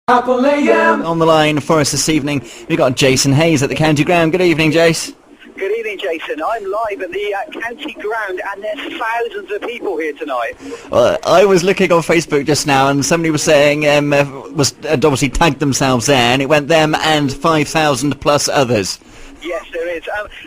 Will .i.am. On the line for us this evening, we've got Jason Hayes at the County Ground. Good evening, Jace. Good evening, Jason. I'm live at the County Ground, and there's thousands of people here tonight. Well, I was looking on Facebook just now, and somebody was saying had obviously tagged themselves there, and it went them and 5,000 plus others. Yes, there is.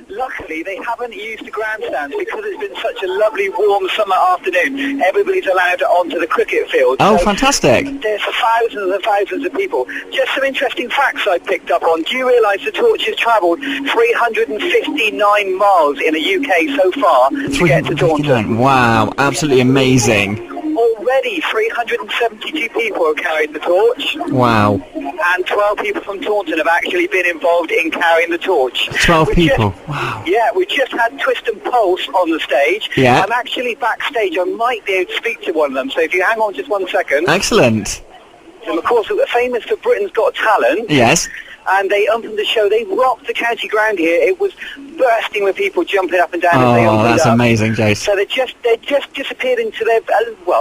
Luckily, they haven't used the grandstands because it's been such a lovely, warm summer afternoon. Everybody's allowed onto the cricket field. Oh, so fantastic. There's thousands and thousands of people. Just some interesting facts I picked up on. Do you realise the torch has travelled 359 miles in the UK so far to get to Taunton? Wow, absolutely amazing. Already 372 people have carried the torch. Wow. And 12 people from Taunton have actually been involved in carrying the torch. 12 people, wow. Yeah, we just had Twist and Pulse on the stage. Yeah. I'm actually backstage. I might be able to speak to one of them, so if you hang on just 1 second. Excellent. And of course, we're famous for Britain's Got Talent. Yes. And they opened the show. They rocked the County Ground here. It was bursting with people jumping up and down as they opened that's up. amazing, Jace. So they just disappeared into their,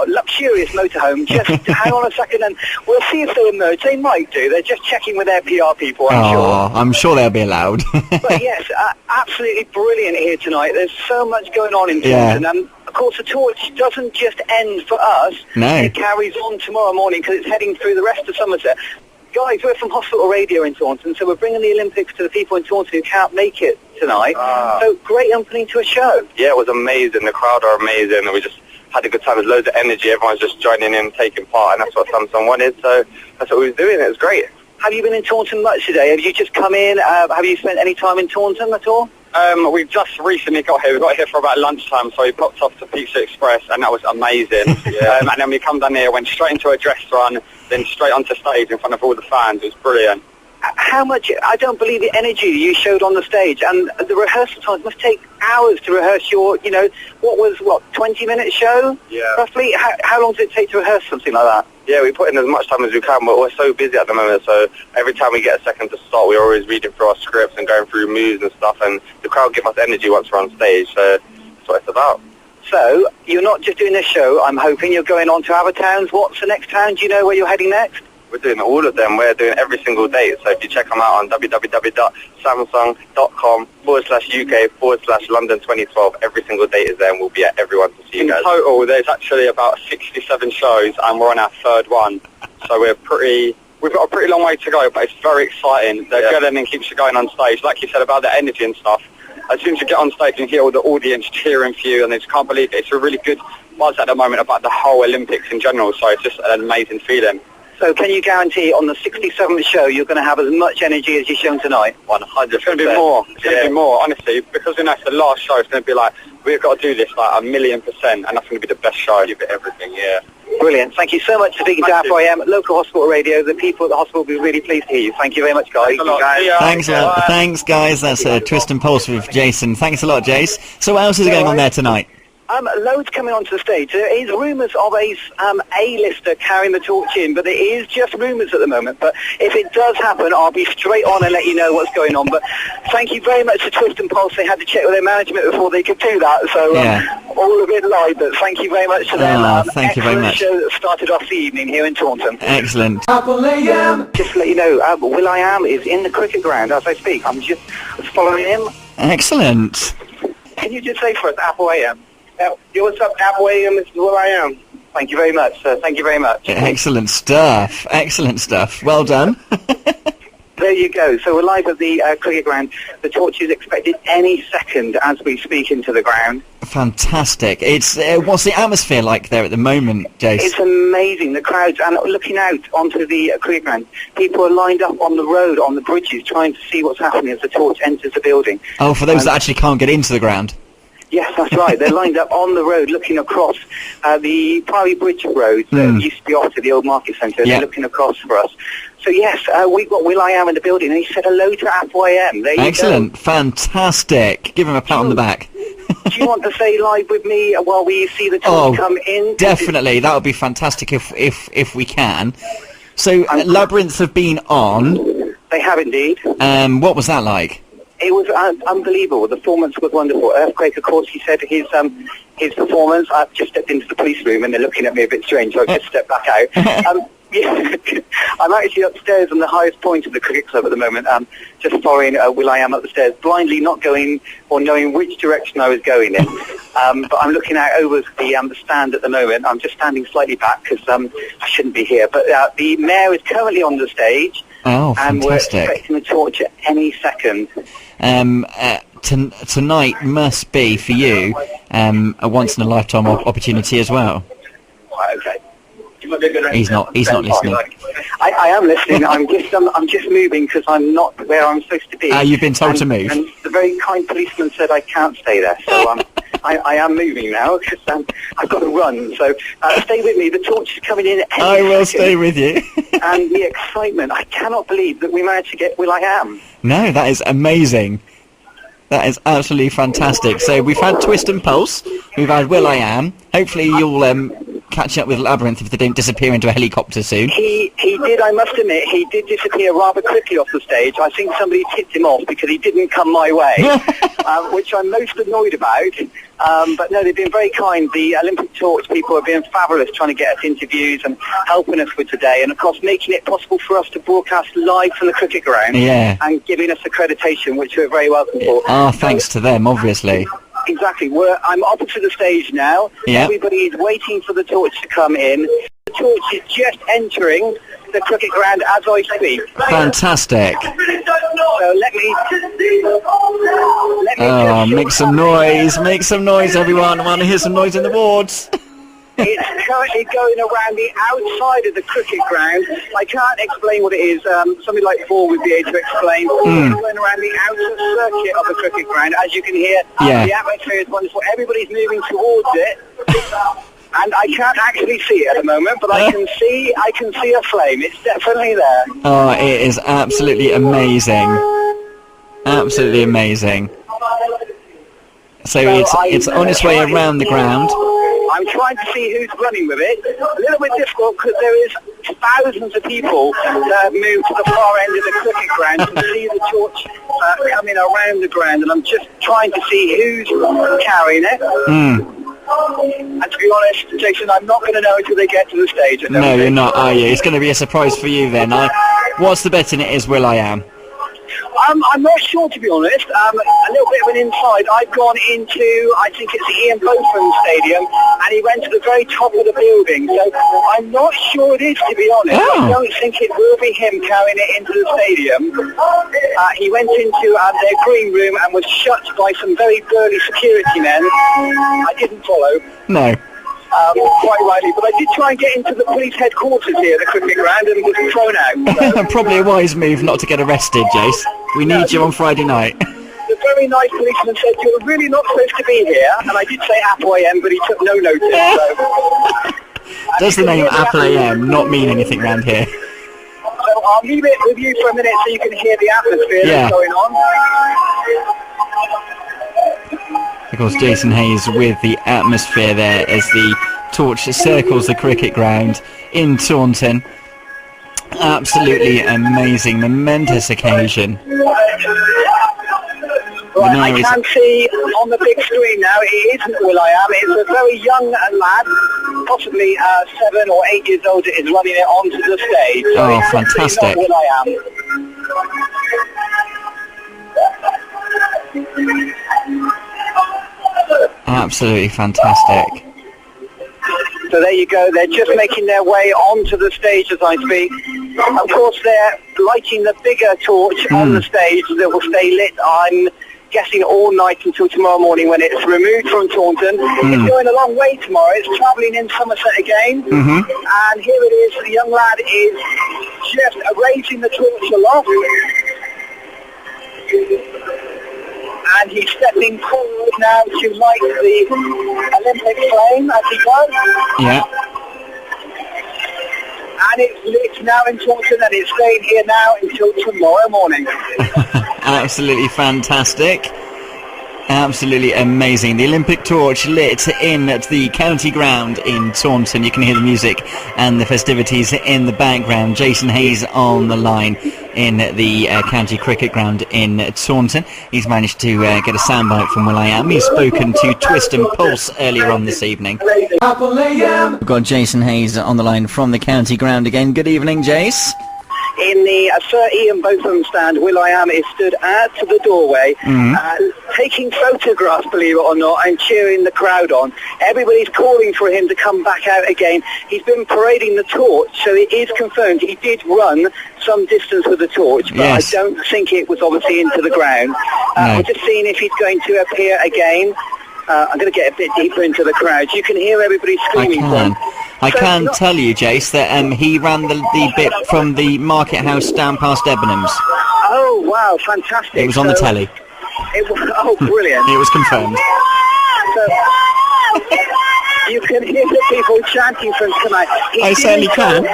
luxurious motorhome. Just hang on a second and we'll see if they emerge. They might do. They're just checking with their PR people, I'm sure. I'm sure they'll be allowed. But yes, absolutely brilliant here tonight. There's so much going on in Taunton. And of course, the torch doesn't just end for us. No. It carries on tomorrow morning because it's heading through the rest of Somerset. Guys, we're from Hospital Radio in Taunton, so we're bringing the Olympics to the people in Taunton who can't make it tonight. So great opening to a show. Yeah, it was amazing. The crowd are amazing, and we just had a good time. There's loads of energy. Everyone's just joining in, taking part, and that's what Samsung wanted. So that's what we were doing. It was great. Have you been in Taunton much today? Have you just come in? Have you spent any time in Taunton at all? We've just recently got here. We got here for about lunchtime, so we popped off to Pizza Express, and that was amazing. And then we come down here, went straight into a dress run, then straight onto stage in front of all the fans. It was brilliant. How much, I don't believe the energy you showed on the stage, and the rehearsal times must take hours to rehearse your, 20-minute show? Yeah. Roughly? How long does it take to rehearse something like that? Yeah, we put in as much time as we can, but we're so busy at the moment, so every time we get a second to start, we're always reading through our scripts and going through moves and stuff, and the crowd give us energy once we're on stage, so that's what it's about. So, you're not just doing this show, I'm hoping you're going on to other towns. What's the next town? Do you know where you're heading next? We're doing all of them. We're doing every single date. So if you check them out on www.samsung.com/UK/London 2012, every single date is there, and we'll be at everyone to see you guys. In total, there's actually about 67 shows, and we're on our third one. So we've got a pretty long way to go, but it's very exciting. The adrenaline keeps you going on stage. Like you said about the energy and stuff, as soon as you get on stage and hear all the audience cheering for you, and they just can't believe it. It's a really good buzz at the moment about the whole Olympics in general, so it's just an amazing feeling. So can you guarantee on the 67th show you're going to have as much energy as you've shown tonight? 100%. It's going to be more. It's going to be more, honestly, because we know it's the last show. It's going to be like, we've got to do this like 1,000,000%, and that's going to be the best show. Give it everything, yeah. Brilliant. Thank you so much for speaking to will.i.am, local hospital radio. The people at the hospital will be really pleased to hear you. Thank you very much, guys. Thanks a lot. Thanks, guys. That's Twist and Pulse with Jason. Thanks a lot, Jace. So what else is going on there tonight? Loads coming onto the stage. There is rumours of a A-lister carrying the torch in, but it is just rumours at the moment. But if it does happen, I'll be straight on and let you know what's going on. But thank you very much to Twist and Pulse. They had to check with their management before they could do that. So all of it live, but thank you very much to them. Thank you very much. Show that started off the evening here in Taunton. Excellent. Will .i.am. Just to let you know, will.i.am is in the cricket ground as I speak. I'm just following him. Excellent. Can you just say for us, will.i.am? Yo, what's up, will.i.am? This is will.i.am. Thank you very much, sir. Thank you very much. Excellent stuff. Excellent stuff. Well done. There you go. So we're live at the cricket ground. The torch is expected any second as we speak into the ground. Fantastic. It's what's the atmosphere like there at the moment, Jace? It's amazing. The crowds, and looking out onto the cricket ground, people are lined up on the road, on the bridges, trying to see what's happening as the torch enters the building. Oh, for those that actually can't get into the ground. Yes, that's right. They're lined up on the road looking across the Priory Bridge Road that used to be off to the old market centre. They're looking across for us. So yes, we've got will.i.am in the building, and he said hello to will.i.am. There you Excellent. go. Fantastic. Give him a pat on the back. Do you want to say live with me while we see the torch come in? Definitely. That would be fantastic if we can. So Labyrinth have been on. They have indeed. What was that like? It was unbelievable. The performance was wonderful. Earthquake, of course, he said his performance. I've just stepped into the police room and they're looking at me a bit strange, so I just stepped back out. Yeah, I'm actually upstairs on the highest point of the cricket club at the moment, just following will.i.am up the stairs, blindly not going or knowing which direction I was going in. But I'm looking out over the stand at the moment. I'm just standing slightly back because I shouldn't be here. But the mayor is currently on the stage. Oh, and fantastic. we're expecting the torch at any second. Tonight must be, for you, a once-in-a-lifetime opportunity as well. Right, okay. He's not listening. I am listening. I'm just moving because I'm not where I'm supposed to be. You've been told to move. And the very kind policeman said I can't stay there, so I am moving now because I've got to run. So stay with me. The torch is coming in. I will stay with you. And the excitement! I cannot believe that we managed to get will.i.am. No, that is amazing. That is absolutely fantastic. So we've had Twist and Pulse. We've had will.i.am. Hopefully you'll catch up with Labyrinth if they don't disappear into a helicopter soon. He did, I must admit, he did disappear rather quickly off the stage. I think somebody tipped him off because he didn't come my way, which I'm most annoyed about. But no, they've been very kind. The Olympic Torch people have been fabulous trying to get us interviews and helping us with today, and of course making it possible for us to broadcast live from the cricket ground and giving us accreditation, which we're very welcome for. Thanks to them, obviously. Exactly. I'm opposite the stage now. Yeah. Everybody is waiting for the torch to come in. The torch is just entering the cricket ground as I speak. Fantastic. So let me make some noise. Make some noise, everyone. I want to hear some noise in the wards. It's currently going around the outside of the cricket ground. I can't explain what it is. Somebody like Paul would be able to explain. It's going around the outer circuit of the cricket ground. As you can hear, the atmosphere is wonderful. Everybody's moving towards it. And I can't actually see it at the moment, but I can see a flame. It's definitely there. Oh, it is absolutely amazing. Absolutely amazing. So it's on its way around the ground. I'm trying to see who's running with it. A little bit difficult because there is thousands of people that have moved to the far end of the cricket ground to see the torch coming around the ground, and I'm just trying to see who's carrying it. And to be honest, Jason, I'm not going to know until they get to the stage. No, you're not, are you? It's going to be a surprise for you then. What's the betting it is will.i.am? I'm not sure, to be honest. A little bit of an inside. I've gone into, I think it's the Ian Botham Stadium, and he went to the very top of the building. So I'm not sure it is, to be honest. I don't think it will be him carrying it into the stadium. He went into their green room and was shut by some very burly security men. I didn't follow. No. Quite rightly, but I did try and get into the police headquarters here at the cricket ground and was thrown out. So. Probably a wise move not to get arrested, Jace. We need you on Friday night. The very nice policeman said, "You're really not supposed to be here," and I did say will.i.am, but he took no notice. So. Does the name will.i.am not mean anything around here? So I'll leave it with you for a minute so you can hear the atmosphere that's going on. Of course, Jason Hayes with the atmosphere there as the torch circles the cricket ground in Taunton. Absolutely amazing, momentous occasion. Right, I can see on the big screen now, it isn't will.i.am, it's a very young lad, possibly 7 or 8 years old, that is running it onto the stage. So oh, fantastic. Absolutely fantastic. So there you go, they're just making their way onto the stage as I speak. Of course they're lighting the bigger torch on the stage that will stay lit, I'm guessing, all night until tomorrow morning when it's removed from Taunton. It's going a long way tomorrow, it's travelling in Somerset again. And here it is, the young lad is just raising the torch aloft. And he's stepping forward now to light the Olympic flame as he goes. Yeah. And it's lit now in Taunton and it's staying here now until tomorrow morning. Absolutely fantastic. Absolutely amazing. The Olympic Torch lit in at the county ground in Taunton. You can hear the music and the festivities in the background. Jason Hayes on the line. in the County Cricket Ground in Taunton. He's managed to get a soundbite from will.i.am. He's spoken to Twist and Pulse earlier on this evening. Apple AM. We've got Jason Hayes on the line from the County Ground again. Good evening, Jace. In the Sir Ian Botham stand, will.i.am is stood at the doorway, taking photographs, believe it or not, and cheering the crowd on. Everybody's calling for him to come back out again. He's been parading the torch, so it is confirmed he did run some distance with the torch, but yes. I don't think it was obviously into the ground. We're just seeing if he's going to appear again. I'm going to get a bit deeper into the crowd. You can hear everybody screaming. I can tell you, Jace, that he ran the bit from the Market House down past Debenhams. Oh, wow, fantastic. It was on the telly. Oh, brilliant. It was confirmed. So, you can hear the people chanting from tonight. I certainly can.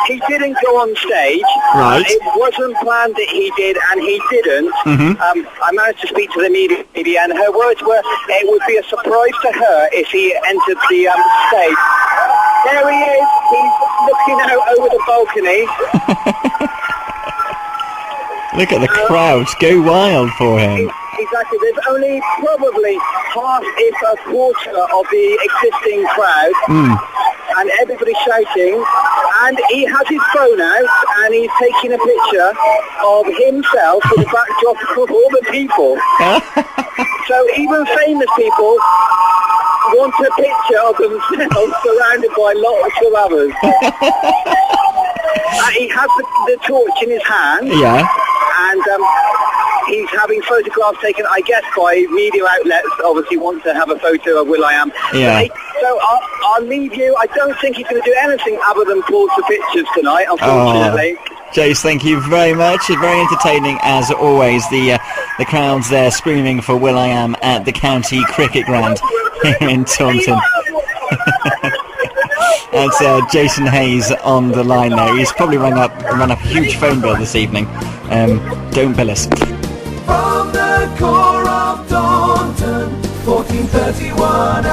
He didn't go on stage. Right. It wasn't planned that he did, and he didn't. I managed to speak to the media, and her words were, it would be a surprise to her if he entered the stage. There he is. He's looking out over the balcony. Look at the crowds go wild for him. Exactly. There's only probably half, if a quarter, of the existing crowd, and everybody's shouting. And he has his phone out, and he's taking a picture of himself with a backdrop of all the people. So even famous people want a picture of themselves surrounded by lots of others. He has the torch in his hand. Yeah. And he's having photographs taken, I guess, by media outlets. Obviously, want to have a photo of will.i.am. Yeah. So I'll leave you. I don't think he's going to do anything other than pause the pictures tonight, unfortunately. Jace, thank you very much. It's very entertaining as always. The crowds there screaming for will.i.am at the County Cricket Ground here in Taunton. That's Jason Hayes on the line there. He's probably run up a huge phone bill this evening. Don't bill us. From the core of Taunton, 1431